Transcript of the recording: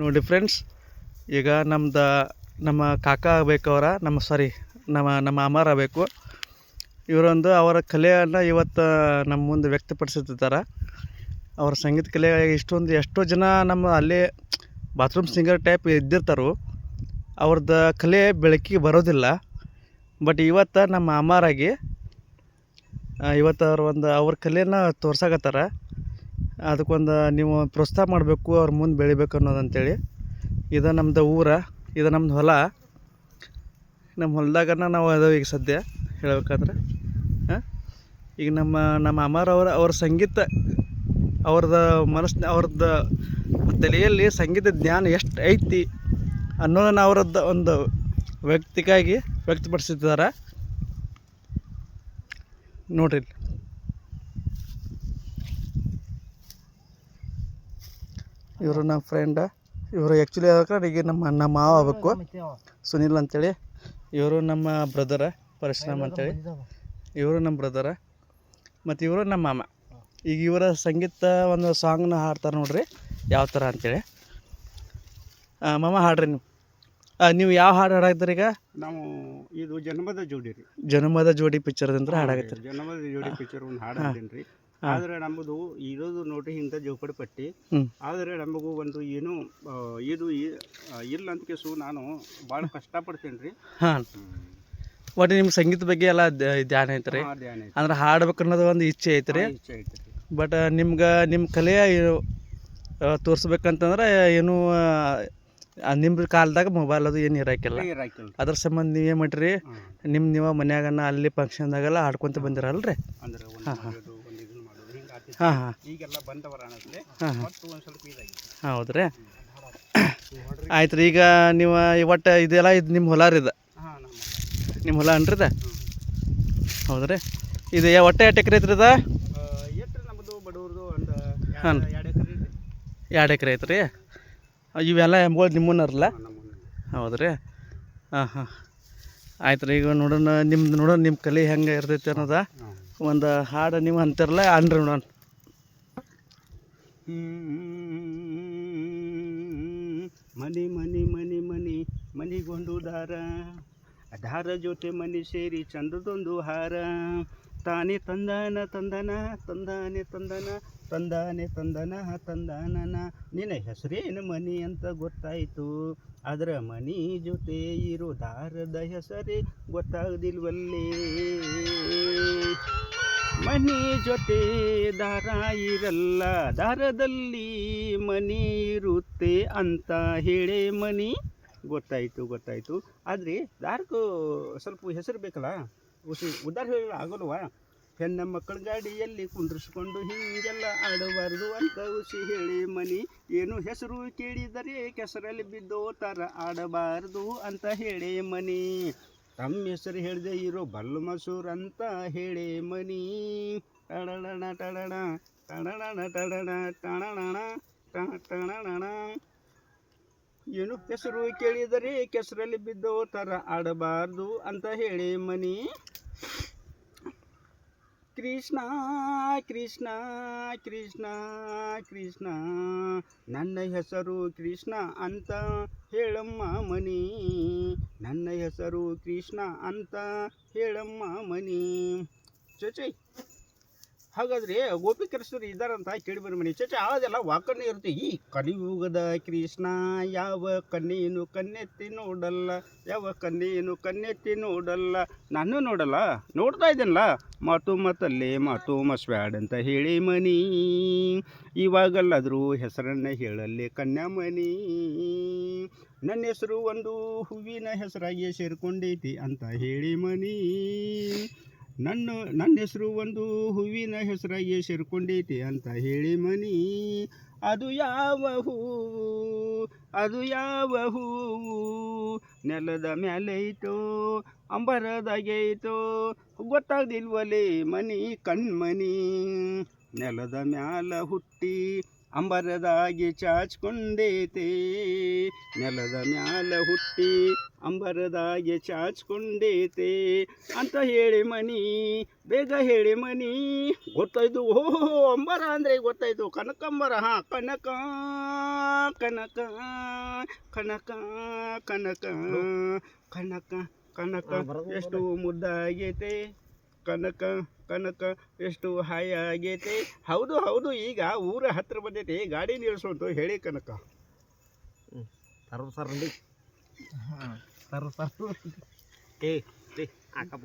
ನೋಡಿ ಫ್ರೆಂಡ್ಸ್, ಈಗ ನಮ್ಮ ಕಾಕ ಆಗಬೇಕು, ನಮ್ಮ ಅಮ್ಮಾರ ಆಗಬೇಕು. ಇವರೊಂದು ಅವರ ಕಲೆಯನ್ನು ಇವತ್ತು ನಮ್ಮ ಮುಂದೆ ವ್ಯಕ್ತಪಡಿಸುತ್ತಿದ್ದಾರೆ. ಅವರ ಸಂಗೀತ ಕಲೆ ಎಷ್ಟೋ ಜನ ನಮ್ಮ ಅಲ್ಲೇ ಬಾತ್ರೂಮ್ ಸಿಂಗರ್ ಟೈಪ್ ಇದ್ದಿರ್ತಾರೋ, ಅವ್ರದ್ದು ಕಲೆ ಬೆಳಕಿಗೆ ಬರೋದಿಲ್ಲ. ಬಟ್ ಇವತ್ತು ನಮ್ಮ ಅಮ್ಮಾರಾಗಿ ಇವತ್ತು ಅವ್ರ ಕಲೆಯನ್ನು ತೋರ್ಸಾಕತ್ತಾರ. ಅದಕ್ಕೊಂದು ನೀವು ಪ್ರೋತ್ಸಾಹ ಮಾಡಬೇಕು, ಅವ್ರ ಮುಂದೆ ಬೆಳಿಬೇಕು ಅನ್ನೋದಂತೇಳಿ. ಇದು ನಮ್ಮದು ಇದು ನಮ್ಮದು ಹೊಲ. ನಮ್ಮ ಹೊಲದಾಗ ನಾವು ಅದು ಈಗ ಸದ್ಯ ಹೇಳ್ಬೇಕಂದ್ರೆ ಈಗ ನಮ್ಮ ಅವ್ರ ಸಂಗೀತ, ಅವ್ರದ್ದು ತಲೆಯಲ್ಲಿ ಸಂಗೀತ ಜ್ಞಾನ ಎಷ್ಟು ಐತಿ ಅನ್ನೋದನ್ನು ಅವರದ್ದು ಒಂದು ವ್ಯಕ್ತಪಡಿಸಿದ್ದಾರೆ ನೋಡ್ರಿ. ಇವರು ನಮ್ಮ ಫ್ರೆಂಡ. ಇವರು ಆ್ಯಕ್ಚುಲಿ ಹೇಳ್ಬೇಕಂದ್ರೆ ಈಗ ನಮ್ಮ ಮಾವ ಆಗಬೇಕು, ಸುನಿಲ್ ಅಂತೇಳಿ. ಇವರು ನಮ್ಮ ಬ್ರದರ, ಪರಶುರಾಮ್ ಅಂತೇಳಿ. ಇವರು ನಮ್ಮ ಬ್ರದರ ಮತ್ತು ಇವರು ನಮ್ಮ ಮಾಮ. ಈಗ ಇವರ ಸಂಗೀತ ಒಂದು ಸಾಂಗ್ನ ಹಾಡ್ತಾರೆ ನೋಡ್ರಿ, ಯಾವ ಥರ ಅಂತೇಳಿ. ಮಾಮ ಹಾಡ್ರಿ ನೀವು ಯಾವ ಹಾಡು ಹಾಡಾಗ್ತೀರಿ? ಈಗ ನಾವು ಇದು ಜನ್ಮದ ಜೋಡಿ ಪಿಕ್ಚರ್ದಿಂದ ಹಾಡಾಗತ್ತೀರಿ. ಜನ್ಮದ ಜೋಡಿ ಪಿಕ್ಚರ್ ಒಂದು ಹಾಡು ಹಾಡ್ತೀನಿ ರೀ. ಆದರೆ ನಮ್ಮದು ಇರೋದು ನೋಡಿ ಇಂಥ ಜೋಪಡಿ ಪಟ್ಟಿ. ಆದರೆ ನಮಗೂ ಒಂದು ಏನು ಇದು ಇಲ್ಲ ಅಂತ ಕೇಸು ನಾನು ಭಾಳ ಕಷ್ಟಪಡ್ತೇನೆ ರೀ. ಹಾಂ, ಒಟ್ಟು ನಿಮ್ಮ ಸಂಗೀತ ಬಗ್ಗೆ ಎಲ್ಲ ಧ್ಯಾನ ಐತ್ರಿ, ಅಂದ್ರೆ ಹಾಡ್ಬೇಕು ಅನ್ನೋದು ಒಂದು ಇಚ್ಛೆ ಐತ್ರಿ. ಬಟ್ ನಿಮ್ಮ ಕಲೆ ತೋರಿಸ್ಬೇಕಂತಂದ್ರೆ ಏನು ನಿಮ್ಮ ಕಾಲದಾಗ ಮೊಬೈಲ್ ಅದು ಏನು ಇರಾಕಿಲ್ಲ. ಅದ್ರ ಸಂಬಂಧ ನೀವೇನು ಮಾಡಿರಿ, ನೀವು ಮನ್ಯಾಗನ ಅಲ್ಲಿ ಫಂಕ್ಷನ್ದಾಗೆಲ್ಲ ಹಾಡ್ಕೊತ ಬಂದಿರಲ್ರಿ? ಹಾಂ ಹಾಂ ಹಾಂ ಹಾಂ ಈಗೆಲ್ಲ ಬಂದವರ ಹಾಂ ಹೌದ್ರಿ. ಆಯ್ತು ರೀ. ಈಗ ನೀವು ಒಟ್ಟು ಇದೆಲ್ಲ ಇದು ನಿಮ್ಮ ಹೊಲ ರೀ? ನಿಮ್ಮ ಹೊಲ ಅನ್ರಿ ಇದು? ಹೌದ್ರಿ. ಇದು ಒಟ್ಟು ಎಷ್ಟು ಎಕರೆ ಐತ್ರಿ? ಇದು ನಮ್ಮದು ಬಡವ್ರದು ಒಂದು ಹಾಂ 2 ಎಕರೆ ಐತ್ರಿ. ಇವೆಲ್ಲ ಎಂಬುಗಳು ನಿಮ್ಮನ್ನರಲ್ಲ? ಹೌದ್ರಿ. ಹಾಂ ಹಾಂ ಆಯ್ತು ರೀ. ಈಗ ನೋಡೋಣ ನಿಮ್ಮ ಕಲೆ ಹೆಂಗೆ ಇರ್ತೈತಿ ಅನ್ನೋದ ಒಂದು ಹಾಡು ನೀವು ಅಂತಿರಲ್ಲ, ಅನ್ರಿ ನೋಡೋಣ. ಮನಿ ಮನಿ ಮನಿ ಮನಿ ಮನಿಗೊಂದು ದಾರ ಜೊತೆ ಮನಿ ಸೇರಿ ಚಂದದೊಂದು ಹಾರ. ತಾನೇ ತಂದನ ತಂದನ ತಂದಾನೆ ತಂದನ ತಂದಾನೆ ತಂದನ ತಂದಾನನ. ನಿನ್ನ ಹೆಸರೇನು ಮನಿ ಅಂತ ಗೊತ್ತಾಯಿತು, ಅದರ ಮನಿ ಜೊತೆ ಇರೋ ದಾರದ ಹೆಸರೇ ಗೊತ್ತಾಗದಿಲ್ವಲ್ಲೇ. ಮನಿ ಜೊತೆ ದಾರ ಇರಲ್ಲ, ದಾರದಲ್ಲಿ ಮನಿ ಇರುತ್ತೆ ಅಂತ ಹೇಳೇ ಮನಿ. ಗೊತ್ತಾಯಿತು. ಆದರೆ ದಾರಕ್ಕೂ ಸ್ವಲ್ಪ ಹೆಸರು ಬೇಕಲ್ಲ, ಉದಾರ ಹೇಳಲ್ಲ ಆಗೋಲ್ವಾ? ಹೆಣ್ಣ ಮಕ್ಕಳ ಗಾಡಿಯಲ್ಲಿ ಕುಂಡ್ರಿಸ್ಕೊಂಡು ಹಿಂಗೆಲ್ಲ ಆಡಬಾರ್ದು ಅಂತ ಹೇಳಿ ಮನಿ. ಏನು ಹೆಸರು ಕೇಳಿದರೆ ಕೆಸರಲ್ಲಿ ಬಿದ್ದೋ ಥರ ಆಡಬಾರ್ದು ಅಂತ ಹೇಳಿ ಮನಿ. ತಮ್ಮ ಹೆಸರು ಹೇಳದೆ ಇರೋ ಬಲ್ಲು ಮಸೂರ್ ಅಂತ ಹೇಳಿ ಮನಿ. ಟಡಣ ಟಡಣ ಟಡಣ ಟಡಣ ಟಣಣ ಟಣಣ. ಏನು ಹೆಸರು ಕೇಳಿದರೆ ಕೆಸರಲ್ಲಿ ಬಿದ್ದೋ ಥರ ಆಡಬಾರ್ದು ಅಂತ ಹೇಳಿ ಮನಿ. ಕೃಷ್ಣ ಕೃಷ್ಣ ಕೃಷ್ಣ ಕೃಷ್ಣ, ನನ್ನ ಹೆಸರು ಕೃಷ್ಣ ಅಂತ ಹೇಳಮ್ಮ ಮನಿ. ನನ್ನ ಹೆಸರು ಕೃಷ್ಣ ಅಂತ ಹೇಳಮ್ಮ ಮನಿ. ಚೇಚೆ ಹಾಗಾದರೆ ಗೋಪಿಕೃಷ್ಣರು ಇದ್ದಾರಂತ ಕೇಳಿ ಬನ್ನಿ ಮನಿ. ಚೇಚೆ ಅದೆಲ್ಲ ವಾಕನ್ನೇ ಇರುತ್ತೆ. ಈ ಕಲಿಯುಗದ ಕೃಷ್ಣ ಯಾವ ಕಣ್ಣೇನು ಕಣ್ಣೆತ್ತಿ ನೋಡಲ್ಲ, ಯಾವ ಕಣ್ಣೇನು ಕಣ್ಣೆತ್ತಿ ನೋಡಲ್ಲ. ನಾನು ನೋಡಲ್ಲ, ನೋಡ್ತಾ ಇದ್ದೇನಲ್ಲ. ಮಾತು ಮಾತಲ್ಲೇ ಮಾತು ಮಸ್ವ್ಯಾಡ್ ಅಂತ ಹೇಳಿ ಮನಿ. ಇವಾಗಲ್ಲಾದರೂ ಹೆಸರನ್ನ ಹೇಳಲ್ಲೇ ಕನ್ಯಾಮಣಿ. ನನ್ನ ಹೆಸರು ಒಂದು ಹೂವಿನ ಹೆಸರಾಗಿ ಸೇರ್ಕೊಂಡೈತಿ ಅಂತ ಹೇಳಿ ಮನಿ. ನನ್ನ ಹೆಸರು ಒಂದು ಹೂವಿನ ಹೆಸರಾಗಿ ಸೇರ್ಕೊಂಡೈತಿ ಅಂತ ಹೇಳಿ ಮನಿ. ಅದು ಯಾವ ಹೂವು ನೆಲದ ಮ್ಯಾಲೆ ಐತೋ ಅಂಬರದಾಗೈತೋ ಗೊತ್ತಾಗ್ದಿಲ್ವಲೇ ಮನಿ ಕಣ್ಮನಿ. ನೆಲದ ಮ್ಯಾಲ ಹುಟ್ಟಿ ಅಂಬರದಾಗಿ ಚಾಚ್ಕೊಂಡೈತೆ ನೆಲದ ಮ್ಯಾಲ ಹುಟ್ಟಿ ಅಂಬರದಾಗಿ ಚಾಚ್ಕೊಂಡೈತೆ ಅಂತ ಹೇಳಿ ಮನಿ ಬೇಗ ಹೇಳಿ ಮನಿ ಗೊತ್ತಾಯ್ತು ಓಹೋ ಅಂಬರ ಅಂದರೆ ಗೊತ್ತಾಯ್ತು ಕನಕಂಬರ ಹಾಂ ಕನಕ ಕನಕ ಕನಕ ಕನಕ ಕನಕ ಕನಕ ಎಷ್ಟು ಮುದ್ದಾಗೈತೆ ಕನಕ ಕನಕ ಎಷ್ಟು ಹಾಯಿ ಆಗೈತೆ ಹೌದು ಹೌದು ಈಗ ಊರ ಹತ್ರ ಬಂದೈತೆ ಗಾಡಿ ನಿಲ್ಲಿಸೋಂತು ಹೇಳಿ ಕನಕ ಸರ್ ಸರ್ ಸರ್ ಏ